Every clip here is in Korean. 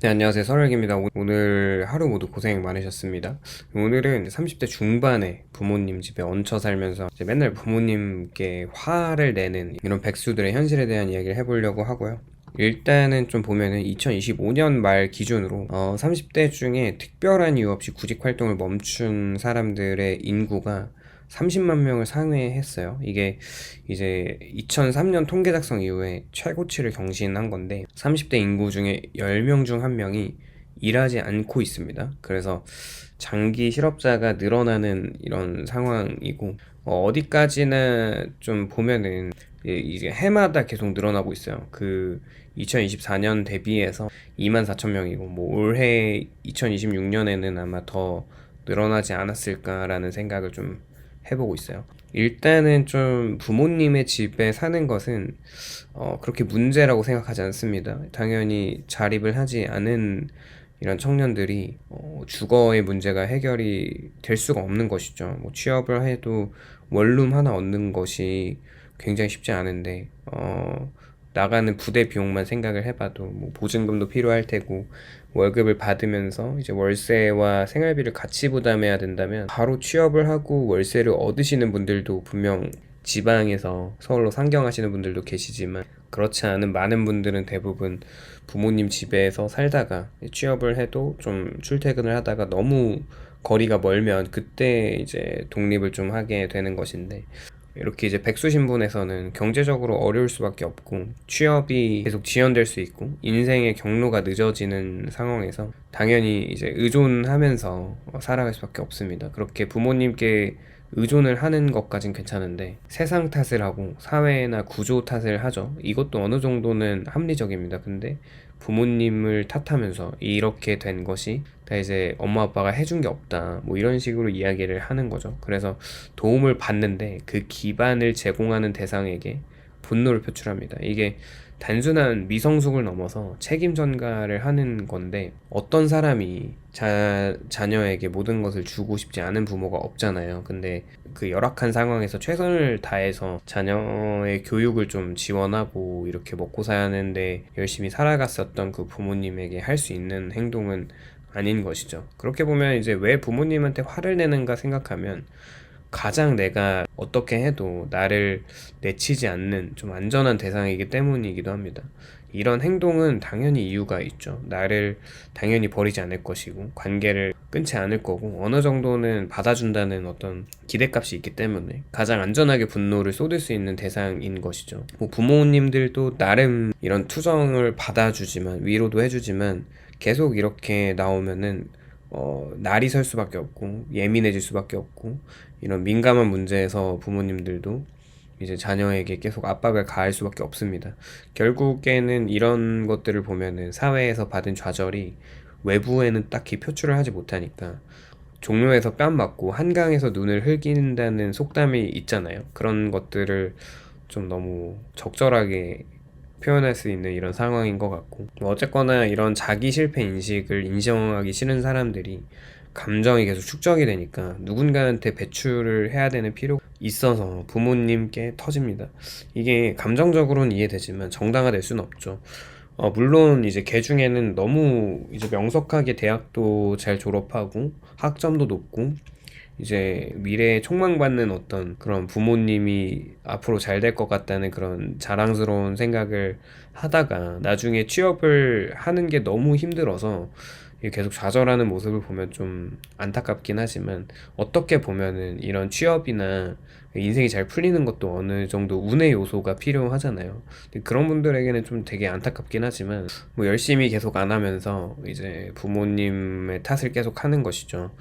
네, 안녕하세요. 설혁입니다. 오늘 하루 모두 고생 많으셨습니다. 오늘은 30대 중반에 부모님 집에 얹혀 살면서 이제 맨날 부모님께 화를 내는 이런 백수들의 현실에 대한 이야기를 해보려고 하고요. 일단은 좀 보면은 2025년 말 기준으로 30대 중에 특별한 이유 없이 구직 활동을 멈춘 사람들의 인구가 30만 명을 상회했어요. 이게 이제 2003년 통계 작성 이후에 최고치를 경신한 건데 30대 인구 중에 10명 중 1명이 일하지 않고 있습니다. 그래서 장기 실업자가 늘어나는 이런 상황이고 어디까지나 좀 보면은 이제 해마다 계속 늘어나고 있어요. 그 2024년 대비해서 24,000명이고 뭐 올해 2026년에는 아마 더 늘어나지 않았을까라는 생각을 좀 해보고 있어요. 일단은 좀 부모님의 집에 사는 것은 그렇게 문제라고 생각하지 않습니다. 당연히 자립을 하지 않은 이런 청년들이 주거의 문제가 해결이 될 수가 없는 것이죠. 뭐 취업을 해도 원룸 하나 얻는 것이 굉장히 쉽지 않은데 나가는 부대 비용만 생각을 해봐도 뭐 보증금도 필요할 테고 월급을 받으면서 이제 월세와 생활비를 같이 부담해야 된다면 바로 취업을 하고 월세를 얻으시는 분들도 분명 지방에서 서울로 상경하시는 분들도 계시지만 그렇지 않은 많은 분들은 대부분 부모님 집에서 살다가 취업을 해도 좀 출퇴근을 하다가 너무 거리가 멀면 그때 이제 독립을 좀 하게 되는 것인데 이렇게 이제 백수 신분에서는 경제적으로 어려울 수밖에 없고 취업이 계속 지연될 수 있고 인생의 경로가 늦어지는 상황에서 당연히 이제 의존하면서 살아갈 수밖에 없습니다. 그렇게 부모님께 의존을 하는 것까진 괜찮은데 세상 탓을 하고 사회나 구조 탓을 하죠. 이것도 어느 정도는 합리적입니다. 근데 부모님을 탓하면서 이렇게 된 것이 다 이제 엄마 아빠가 해준 게 없다 뭐 이런 식으로 이야기를 하는 거죠. 그래서 도움을 받는데 그 기반을 제공하는 대상에게 분노를 표출합니다. 이게 단순한 미성숙을 넘어서 책임 전가를 하는 건데 어떤 사람이 자녀에게 모든 것을 주고 싶지 않은 부모가 없잖아요. 근데 그 열악한 상황에서 최선을 다해서 자녀의 교육을 좀 지원하고 이렇게 먹고 사는데 열심히 살아갔었던 그 부모님에게 할 수 있는 행동은 아닌 것이죠. 그렇게 보면 이제 왜 부모님한테 화를 내는가 생각하면 가장 내가 어떻게 해도 나를 내치지 않는 좀 안전한 대상이기 때문이기도 합니다. 이런 행동은 당연히 이유가 있죠. 나를 당연히 버리지 않을 것이고, 관계를 끊지 않을 거고, 어느 정도는 받아준다는 어떤 기대값이 있기 때문에 가장 안전하게 분노를 쏟을 수 있는 대상인 것이죠. 뭐 부모님들도 나름 이런 투정을 받아주지만, 위로도 해주지만, 계속 이렇게 나오면은 날이 설 수밖에 없고 예민해질 수밖에 없고 이런 민감한 문제에서 부모님들도 이제 자녀에게 계속 압박을 가할 수밖에 없습니다. 결국에는 이런 것들을 보면은 사회에서 받은 좌절이 외부에는 딱히 표출을 하지 못하니까 종로에서 뺨 맞고 한강에서 눈을 흘긴다는 속담이 있잖아요. 그런 것들을 좀 너무 적절하게 표현할 수 있는 이런 상황인 것 같고 어쨌거나 이런 자기 실패 인식을 인정하기 싫은 사람들이 감정이 계속 축적이 되니까 누군가한테 배출을 해야 되는 필요가 있어서 부모님께 터집니다. 이게 감정적으로는 이해되지만 정당화될 수는 없죠. 물론 이제 걔 중에는 너무 이제 명석하게 대학도 잘 졸업하고 학점도 높고 이제 미래에 촉망받는 어떤 그런 부모님이 앞으로 잘 될 것 같다는 그런 자랑스러운 생각을 하다가 나중에 취업을 하는 게 너무 힘들어서 계속 좌절하는 모습을 보면 좀 안타깝긴 하지만 어떻게 보면은 이런 취업이나 인생이 잘 풀리는 것도 어느 정도 운의 요소가 필요하잖아요. 근데 그런 분들에게는 좀 되게 안타깝긴 하지만 뭐 열심히 계속 안 하면서 이제 부모님의 탓을 계속 하는 것이죠.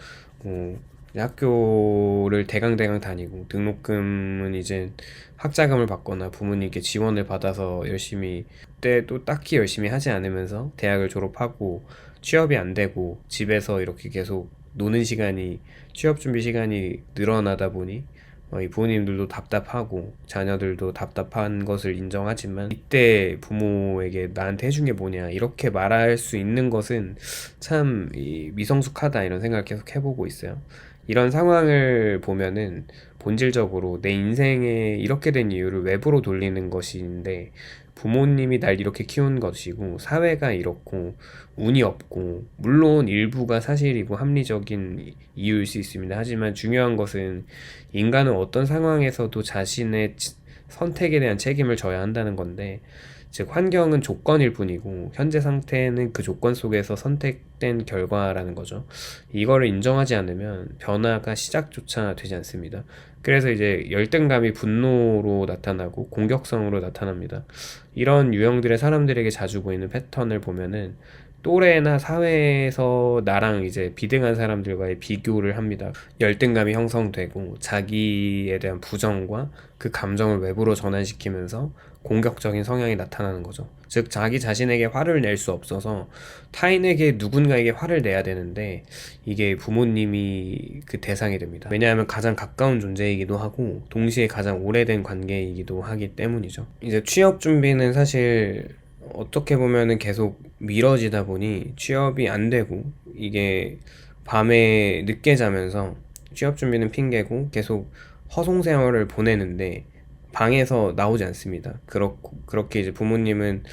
뭐 학교를 대강대강 다니고 등록금은 이제 학자금을 받거나 부모님께 지원을 받아서 열심히 그때 또 딱히 열심히 하지 않으면서 대학을 졸업하고 취업이 안 되고 집에서 이렇게 계속 노는 시간이 취업 준비 시간이 늘어나다 보니 이 부모님들도 답답하고 자녀들도 답답한 것을 인정하지만 이때 부모에게 나한테 해준 게 뭐냐 이렇게 말할 수 있는 것은 참 미성숙하다 이런 생각을 계속 해보고 있어요. 이런 상황을 보면은 본질적으로 내 인생에 이렇게 된 이유를 외부로 돌리는 것인데 부모님이 날 이렇게 키운 것이고 사회가 이렇고 운이 없고 물론 일부가 사실이고 합리적인 이유일 수 있습니다. 하지만 중요한 것은 인간은 어떤 상황에서도 자신의 선택에 대한 책임을 져야 한다는 건데 즉 환경은 조건일 뿐이고 현재 상태는 그 조건 속에서 선택된 결과라는 거죠. 이거를 인정하지 않으면 변화가 시작조차 되지 않습니다. 그래서 이제 열등감이 분노로 나타나고 공격성으로 나타납니다. 이런 유형들의 사람들에게 자주 보이는 패턴을 보면은 또래나 사회에서 나랑 이제 비등한 사람들과의 비교를 합니다. 열등감이 형성되고 자기에 대한 부정과 그 감정을 외부로 전환시키면서 공격적인 성향이 나타나는 거죠. 즉 자기 자신에게 화를 낼 수 없어서 타인에게 누군가에게 화를 내야 되는데 이게 부모님이 그 대상이 됩니다. 왜냐하면 가장 가까운 존재이기도 하고 동시에 가장 오래된 관계이기도 하기 때문이죠. 이제 취업 준비는 사실 어떻게 보면은 계속 미뤄지다 보니 취업이 안 되고 이게 밤에 늦게 자면서 취업 준비는 핑계고 계속 허송 생활을 보내는데 방에서 나오지 않습니다. 그렇게 이제 부모님은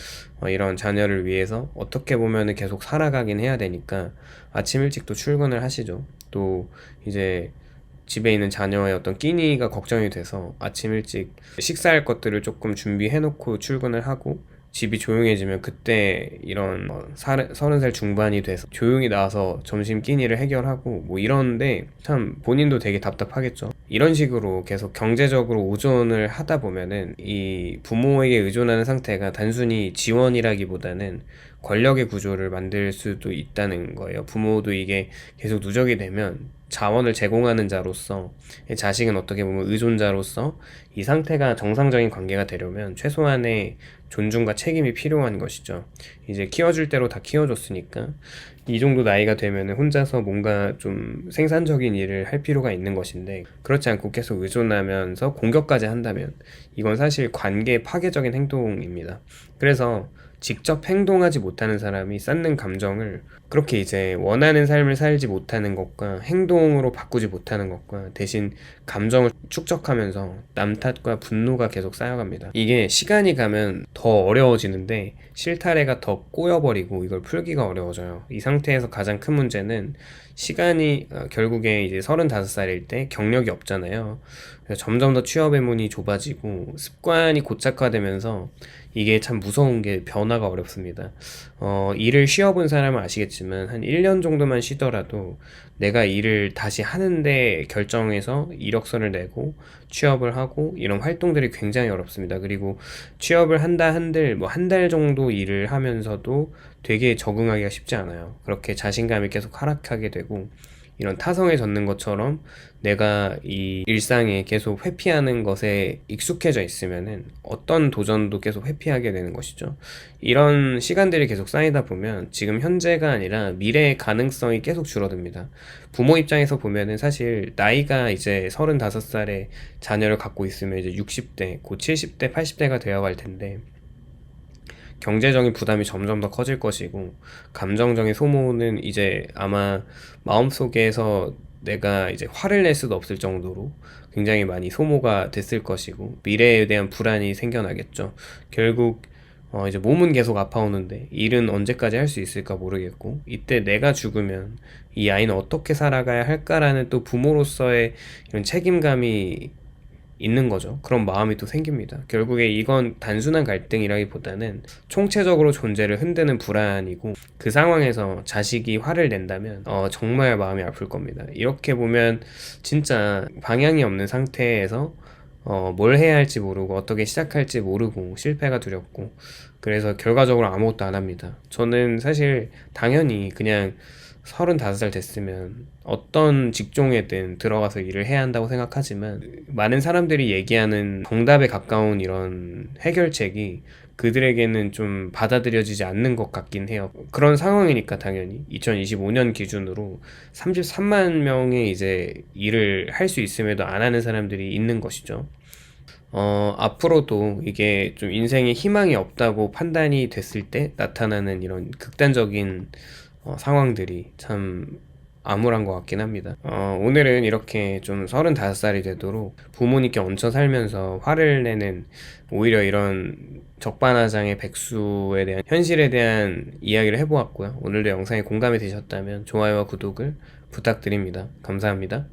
이런 자녀를 위해서 어떻게 보면은 계속 살아가긴 해야 되니까 아침 일찍 또 출근을 하시죠. 또 이제 집에 있는 자녀의 어떤 끼니가 걱정이 돼서 아침 일찍 식사할 것들을 조금 준비해 놓고 출근을 하고 집이 조용해지면 그때 이런 30살 중반이 돼서 조용히 나와서 점심 끼니를 해결하고 뭐 이러는데 참 본인도 되게 답답하겠죠. 이런 식으로 계속 경제적으로 의존을 하다 보면은 이 부모에게 의존하는 상태가 단순히 지원이라기보다는 권력의 구조를 만들 수도 있다는 거예요. 부모도 이게 계속 누적이 되면 자원을 제공하는 자로서 자식은 어떻게 보면 의존자로서 이 상태가 정상적인 관계가 되려면 최소한의 존중과 책임이 필요한 것이죠. 이제 키워줄 대로 다 키워줬으니까 이 정도 나이가 되면 혼자서 뭔가 좀 생산적인 일을 할 필요가 있는 것인데 그렇지 않고 계속 의존하면서 공격까지 한다면 이건 사실 관계 파괴적인 행동입니다. 그래서 직접 행동하지 못하는 사람이 쌓는 감정을 그렇게 이제 원하는 삶을 살지 못하는 것과 행동으로 바꾸지 못하는 것과 대신 감정을 축적하면서 남 탓과 분노가 계속 쌓여갑니다. 이게 시간이 가면 더 어려워지는데 실타래가 더 꼬여버리고 이걸 풀기가 어려워져요. 이 상태에서 가장 큰 문제는 시간이 결국에 이제 35살일 때 경력이 없잖아요. 그래서 점점 더 취업의 문이 좁아지고 습관이 고착화되면서 이게 참 무서운 게 변화가 어렵습니다. 일을 쉬어본 사람은 아시겠지만 한 1년 정도만 쉬더라도 내가 일을 다시 하는데 결정해서 이력서를 내고 취업을 하고 이런 활동들이 굉장히 어렵습니다. 그리고 취업을 한다 한들 뭐 한 달 정도 일을 하면서도 되게 적응하기가 쉽지 않아요. 그렇게 자신감이 계속 하락하게 되고 이런 타성에 젖는 것처럼 내가 이 일상에 계속 회피하는 것에 익숙해져 있으면은 어떤 도전도 계속 회피하게 되는 것이죠. 이런 시간들이 계속 쌓이다 보면 지금 현재가 아니라 미래의 가능성이 계속 줄어듭니다. 부모 입장에서 보면은 사실 나이가 이제 35살에 자녀를 갖고 있으면 이제 60대, 곧 70대, 80대가 되어 갈 텐데 경제적인 부담이 점점 더 커질 것이고 감정적인 소모는 이제 아마 마음속에서 내가 이제 화를 낼 수도 없을 정도로 굉장히 많이 소모가 됐을 것이고 미래에 대한 불안이 생겨나겠죠. 결국 이제 몸은 계속 아파오는데 일은 언제까지 할 수 있을까 모르겠고 이때 내가 죽으면 이 아이는 어떻게 살아가야 할까라는 또 부모로서의 이런 책임감이 있는 거죠. 그런 마음이 또 생깁니다. 결국에 이건 단순한 갈등이라기보다는 총체적으로 존재를 흔드는 불안이고 그 상황에서 자식이 화를 낸다면 정말 마음이 아플 겁니다. 이렇게 보면 진짜 방향이 없는 상태에서 뭘 해야 할지 모르고 어떻게 시작할지 모르고 실패가 두렵고 그래서 결과적으로 아무것도 안 합니다. 저는 사실 당연히 그냥 35살 됐으면 어떤 직종에든 들어가서 일을 해야 한다고 생각하지만 많은 사람들이 얘기하는 정답에 가까운 이런 해결책이 그들에게는 좀 받아들여지지 않는 것 같긴 해요. 그런 상황이니까 당연히 2025년 기준으로 33만 명의 이제 일을 할 수 있음에도 안 하는 사람들이 있는 것이죠. 앞으로도 이게 좀 인생에 희망이 없다고 판단이 됐을 때 나타나는 이런 극단적인 상황들이 참 암울한 것 같긴 합니다. 오늘은 이렇게 좀 35살이 되도록 부모님께 얹혀 살면서 화를 내는 오히려 이런 적반하장의 백수에 대한 현실에 대한 이야기를 해보았고요. 오늘도 영상에 공감이 되셨다면 좋아요와 구독을 부탁드립니다. 감사합니다.